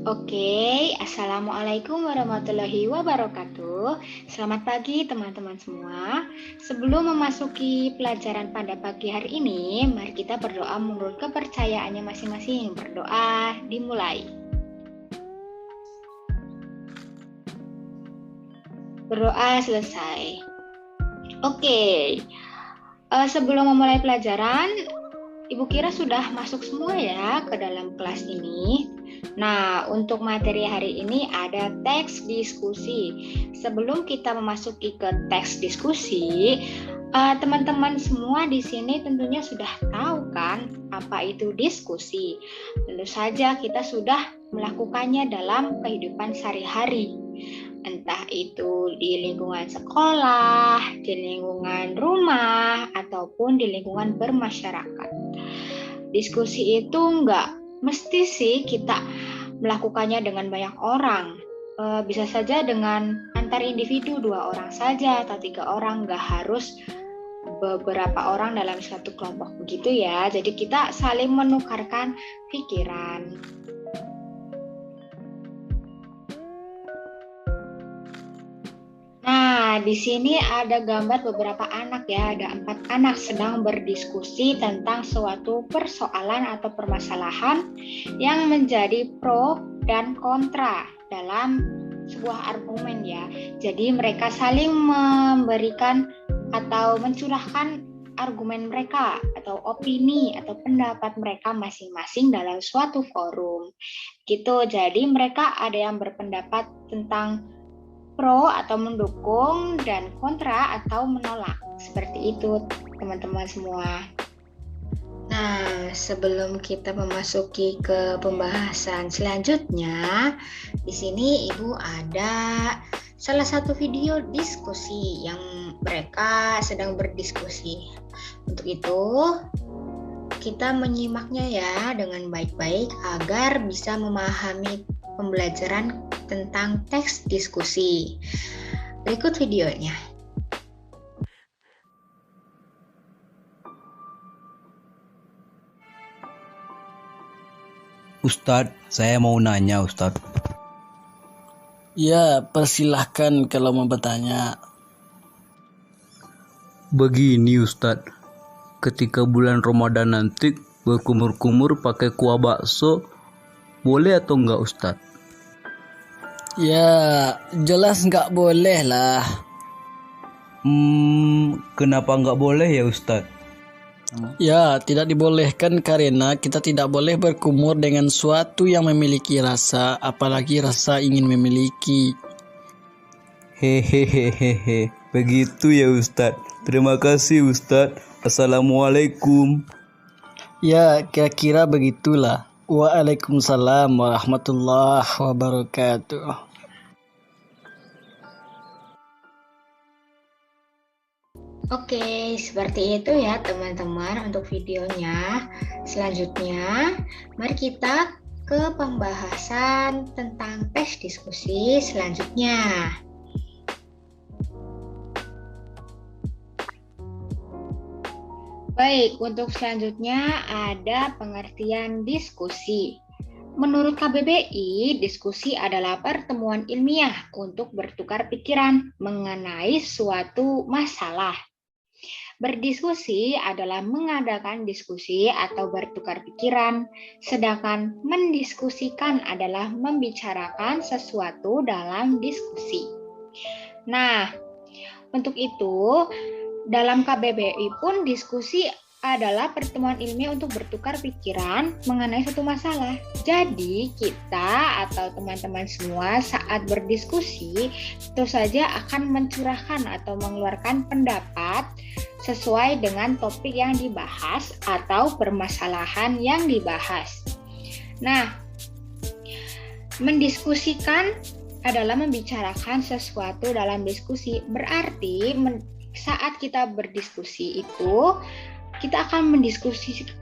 Oke, Assalamualaikum warahmatullahi wabarakatuh. Selamat pagi teman-teman semua. Sebelum memasuki pelajaran pada pagi hari ini, mari kita berdoa menurut kepercayaannya masing-masing. Berdoa dimulai. Berdoa selesai. Oke, sebelum memulai pelajaran, Ibu kira sudah masuk semua ya ke dalam kelas ini. Nah, untuk materi hari ini ada teks diskusi. Sebelum kita memasuki ke teks diskusi, teman-teman semua di sini tentunya sudah tahu kan apa itu diskusi. Tentu saja kita sudah melakukannya dalam kehidupan sehari-hari. Entah itu di lingkungan sekolah, di lingkungan rumah, ataupun di lingkungan bermasyarakat. Diskusi itu nggak mesti sih kita melakukannya dengan banyak orang. Bisa saja dengan antar individu 2 orang saja atau 3 orang, nggak harus beberapa orang dalam satu kelompok begitu ya. Jadi kita saling menukarkan pikiran. Nah, di sini ada gambar beberapa anak ya, ada 4 anak sedang berdiskusi tentang suatu persoalan atau permasalahan yang menjadi pro dan kontra dalam sebuah argumen ya. Jadi mereka saling memberikan atau mencurahkan argumen mereka atau opini atau pendapat mereka masing-masing dalam suatu forum. Gitu. Jadi mereka ada yang berpendapat tentang pro atau mendukung dan kontra atau menolak. Seperti itu teman-teman semua. Nah, sebelum kita memasuki ke pembahasan selanjutnya, di sini Ibu ada salah satu video diskusi yang mereka sedang berdiskusi. Untuk itu, kita menyimaknya ya dengan baik-baik agar bisa memahami pembelajaran tentang teks diskusi. Berikut videonya. Ustadz, saya mau nanya Ustadz. Ya, persilahkan kalau mau bertanya. Begini Ustadz, ketika bulan Ramadan nanti berkumur-kumur pakai kuah bakso, boleh atau enggak Ustadz? Ya, jelas nggak boleh lah. Kenapa nggak boleh ya Ustadz? Ya, tidak dibolehkan karena kita tidak boleh berkumur dengan suatu yang memiliki rasa, apalagi rasa ingin memiliki. Hehehehe, begitu ya Ustadz. Terima kasih Ustadz. Assalamualaikum. Ya, kira-kira begitulah. Waalaikumsalam warahmatullahi wabarakatuh. Oke, seperti itu ya teman-teman untuk videonya. Selanjutnya, mari kita ke pembahasan tentang teks diskusi selanjutnya. Baik, untuk selanjutnya ada pengertian diskusi. Menurut KBBI, diskusi adalah pertemuan ilmiah untuk bertukar pikiran mengenai suatu masalah. Berdiskusi adalah mengadakan diskusi atau bertukar pikiran, sedangkan mendiskusikan adalah membicarakan sesuatu dalam diskusi. Nah, untuk itu, dalam KBBI pun diskusi adalah pertemuan ilmiah untuk bertukar pikiran mengenai suatu masalah. Jadi kita atau teman-teman semua saat berdiskusi tentu saja akan mencurahkan atau mengeluarkan pendapat sesuai dengan topik yang dibahas atau permasalahan yang dibahas. Nah, mendiskusikan adalah membicarakan sesuatu dalam diskusi. Berarti saat kita berdiskusi itu kita akan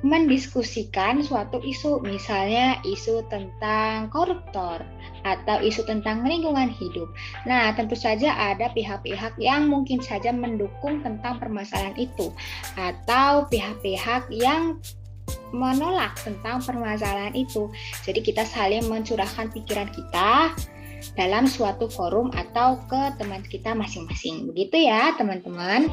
mendiskusikan suatu isu, misalnya isu tentang koruptor atau isu tentang lingkungan hidup. Nah, tentu saja ada pihak-pihak yang mungkin saja mendukung tentang permasalahan itu atau pihak-pihak yang menolak tentang permasalahan itu. Jadi kita saling mencurahkan pikiran kita dalam suatu forum atau ke teman kita masing-masing. Begitu ya teman-teman.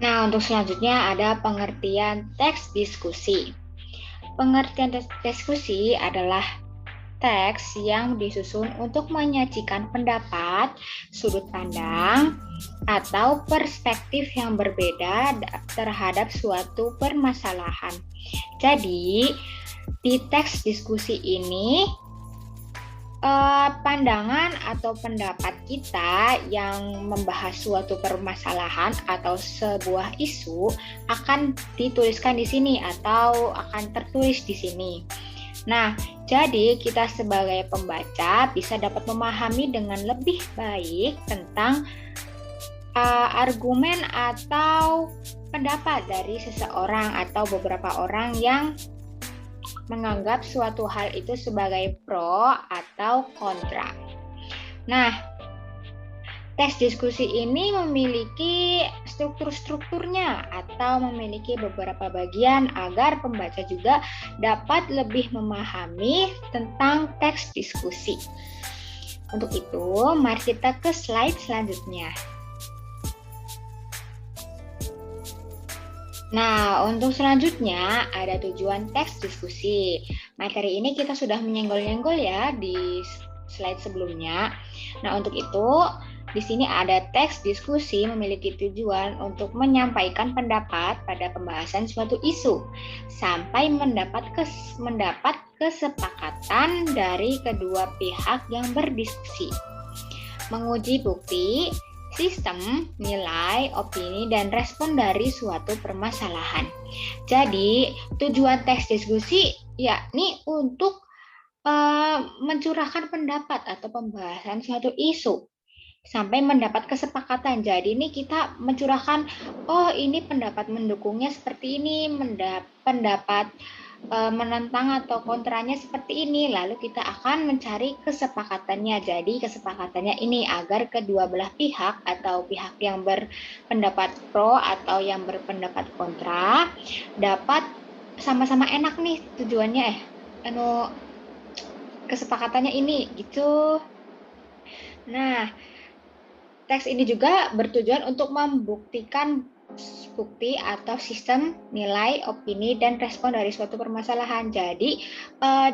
Nah, untuk selanjutnya ada pengertian teks diskusi. Pengertian diskusi adalah teks yang disusun untuk menyajikan pendapat, sudut pandang, atau perspektif yang berbeda terhadap suatu permasalahan. Jadi, di teks diskusi ini, pandangan atau pendapat kita yang membahas suatu permasalahan atau sebuah isu akan dituliskan di sini atau akan tertulis di sini. Nah, jadi kita sebagai pembaca bisa dapat memahami dengan lebih baik tentang argumen atau pendapat dari seseorang atau beberapa orang yang menganggap suatu hal itu sebagai pro atau kontra. Nah, teks diskusi ini memiliki struktur-strukturnya atau memiliki beberapa bagian agar pembaca juga dapat lebih memahami tentang teks diskusi. Untuk itu, mari kita ke slide selanjutnya. Nah, untuk selanjutnya ada tujuan teks diskusi. Materi ini kita sudah menyenggol-nyenggol ya di slide sebelumnya. Nah, untuk itu di sini ada teks diskusi memiliki tujuan untuk menyampaikan pendapat pada pembahasan suatu isu sampai mendapat kesepakatan dari kedua pihak yang berdiskusi. Menguji bukti, sistem, nilai, opini, dan respon dari suatu permasalahan. Jadi, tujuan teks diskusi yakni untuk mencurahkan pendapat atau pembahasan suatu isu sampai mendapat kesepakatan. Jadi ini kita mencurahkan, oh ini pendapat mendukungnya seperti ini, pendapat menentang atau kontranya seperti ini, lalu kita akan mencari kesepakatannya. Jadi kesepakatannya ini agar kedua belah pihak atau pihak yang berpendapat pro atau yang berpendapat kontra dapat sama-sama enak nih tujuannya kesepakatannya ini gitu. Nah, teks ini juga bertujuan untuk membuktikan bukti atau sistem, nilai, opini, dan respon dari suatu permasalahan. Jadi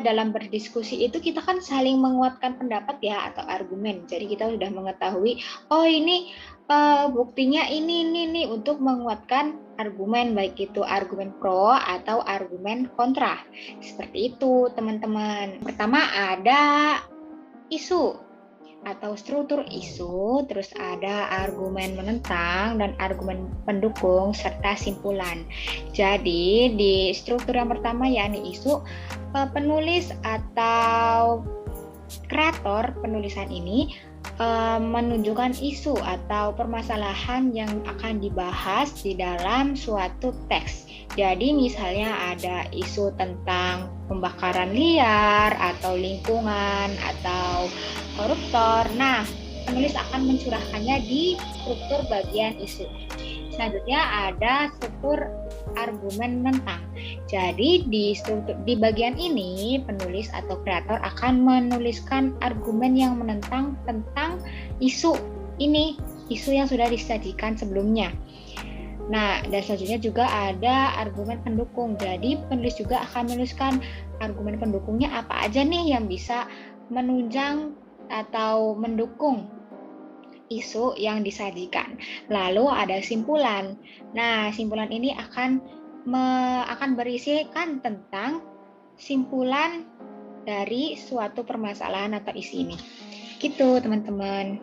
dalam berdiskusi itu kita kan saling menguatkan pendapat ya atau argumen. Jadi kita sudah mengetahui, oh ini buktinya ini untuk menguatkan argumen, baik itu argumen pro atau argumen kontra. Seperti itu teman-teman. Pertama ada isu atau struktur isu, terus ada argumen menentang dan argumen pendukung serta simpulan. Jadi di struktur yang pertama yakni isu, penulis atau kreator penulisan ini menunjukkan isu atau permasalahan yang akan dibahas di dalam suatu teks. Jadi misalnya ada isu tentang pembakaran liar atau lingkungan atau koruptor. Nah, penulis akan mencurahkannya di struktur bagian isu. Selanjutnya ada struktur argumen menentang. Jadi di bagian ini penulis atau kreator akan menuliskan argumen yang menentang tentang isu ini, isu yang sudah disajikan sebelumnya. Nah, dan selanjutnya juga ada argumen pendukung. Jadi penulis juga akan menuliskan argumen pendukungnya apa aja nih yang bisa menunjang atau mendukung isu yang disajikan. Lalu ada simpulan. Nah, simpulan ini akan berisikan tentang simpulan dari suatu permasalahan atau isu ini. Gitu, teman-teman.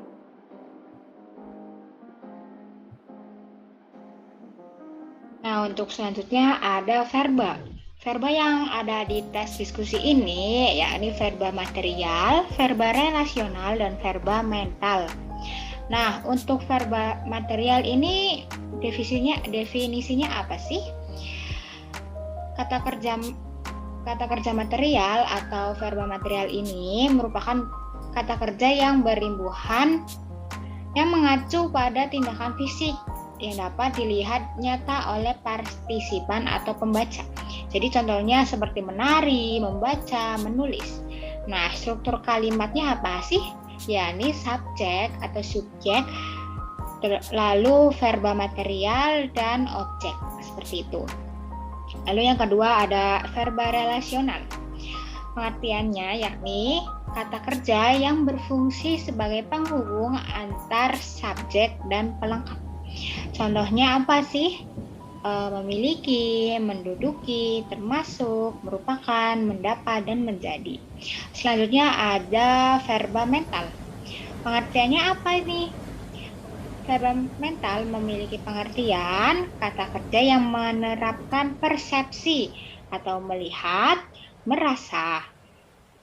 Nah, untuk selanjutnya ada verba. Verba yang ada di teks diskusi ini yakni verba material, verba relasional, dan verba mental. Nah, untuk verba material ini definisinya apa sih? Kata kerja material atau verba material ini merupakan kata kerja yang berimbuhan yang mengacu pada tindakan fisik yang dapat dilihat nyata oleh partisipan atau pembaca. Jadi contohnya seperti menari, membaca, menulis. Nah, struktur kalimatnya apa sih? Yakni subjek atau subjek, lalu verba material dan objek, seperti itu. Lalu yang kedua ada verba relasional. Pengertiannya yakni kata kerja yang berfungsi sebagai penghubung antar subjek dan pelengkap. Contohnya apa sih? Memiliki, menduduki, termasuk, merupakan, mendapat, dan menjadi. Selanjutnya ada verba mental. Pengertiannya apa ini? Verba mental memiliki pengertian kata kerja yang menerapkan persepsi atau melihat, merasa,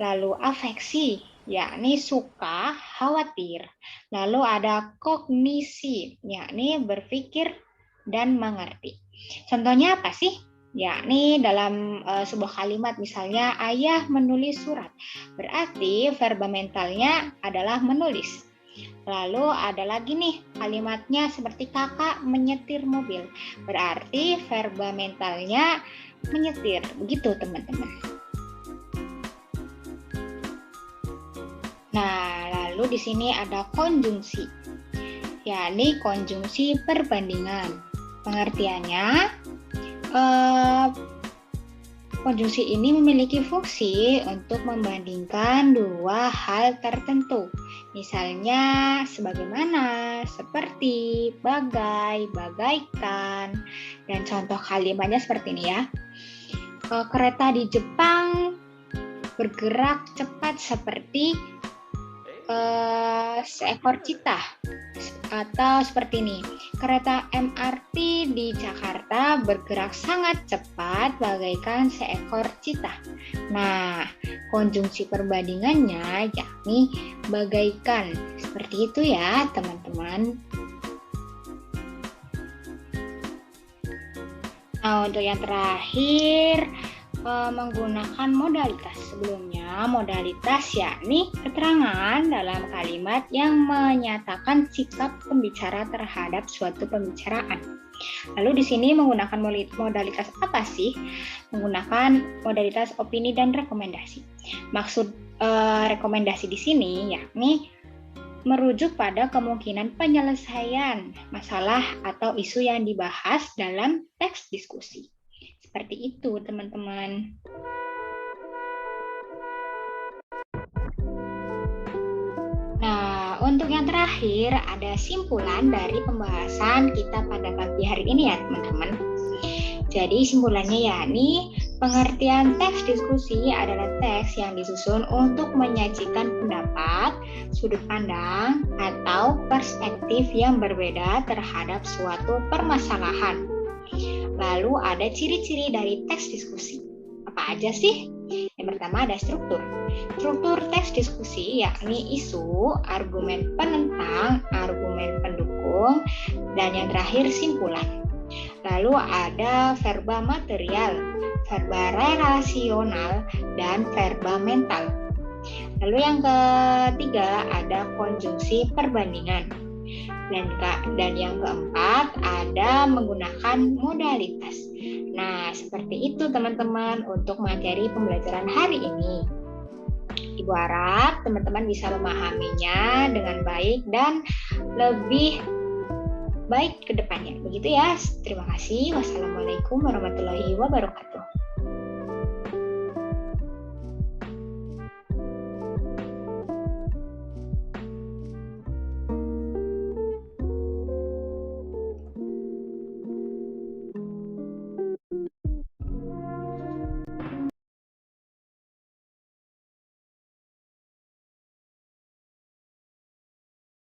lalu afeksi, yakni suka, khawatir. Lalu ada kognisi, yakni berpikir dan mengerti. Contohnya apa sih? Yakni dalam sebuah kalimat, misalnya ayah menulis surat. Berarti verba mentalnya adalah menulis. Lalu ada lagi nih kalimatnya seperti kakak menyetir mobil. Berarti verba mentalnya menyetir. Begitu teman-teman. Nah, lalu di sini ada konjungsi, yakni konjungsi perbandingan. Pengertiannya, konjungsi ini memiliki fungsi untuk membandingkan dua hal tertentu. Misalnya, sebagaimana, seperti, bagai, bagaikan, dan contoh kalimatnya seperti ini ya. Kereta di Jepang bergerak cepat seperti seekor citah, atau seperti ini, kereta MRT di Jakarta bergerak sangat cepat bagaikan seekor citah. Nah, konjungsi perbandingannya yakni bagaikan. Seperti itu ya teman-teman. Nah, untuk yang terakhir menggunakan modalitas. Sebelumnya, modalitas yakni keterangan dalam kalimat yang menyatakan sikap pembicara terhadap suatu pembicaraan. Lalu di sini menggunakan modalitas apa sih? Menggunakan modalitas opini dan rekomendasi. Maksud rekomendasi di sini yakni merujuk pada kemungkinan penyelesaian masalah atau isu yang dibahas dalam teks diskusi. Seperti itu, teman-teman. Nah, untuk yang terakhir ada simpulan dari pembahasan kita pada pagi hari ini ya, teman-teman. Jadi simpulannya yakni pengertian teks diskusi adalah teks yang disusun untuk menyajikan pendapat, sudut pandang, atau perspektif yang berbeda terhadap suatu permasalahan. Lalu ada ciri-ciri dari teks diskusi. Apa aja sih? Yang pertama ada struktur. Struktur teks diskusi yakni isu, argumen penentang, argumen pendukung, dan yang terakhir simpulan. Lalu ada verba material, verba relasional, dan verba mental. Lalu yang ketiga ada konjungsi perbandingan. Dan yang keempat ada menggunakan modalitas. Nah, seperti itu teman-teman untuk materi pembelajaran hari ini. Ibu harap teman-teman bisa memahaminya dengan baik dan lebih baik ke depannya. Begitu ya. Terima kasih. Wassalamualaikum warahmatullahi wabarakatuh.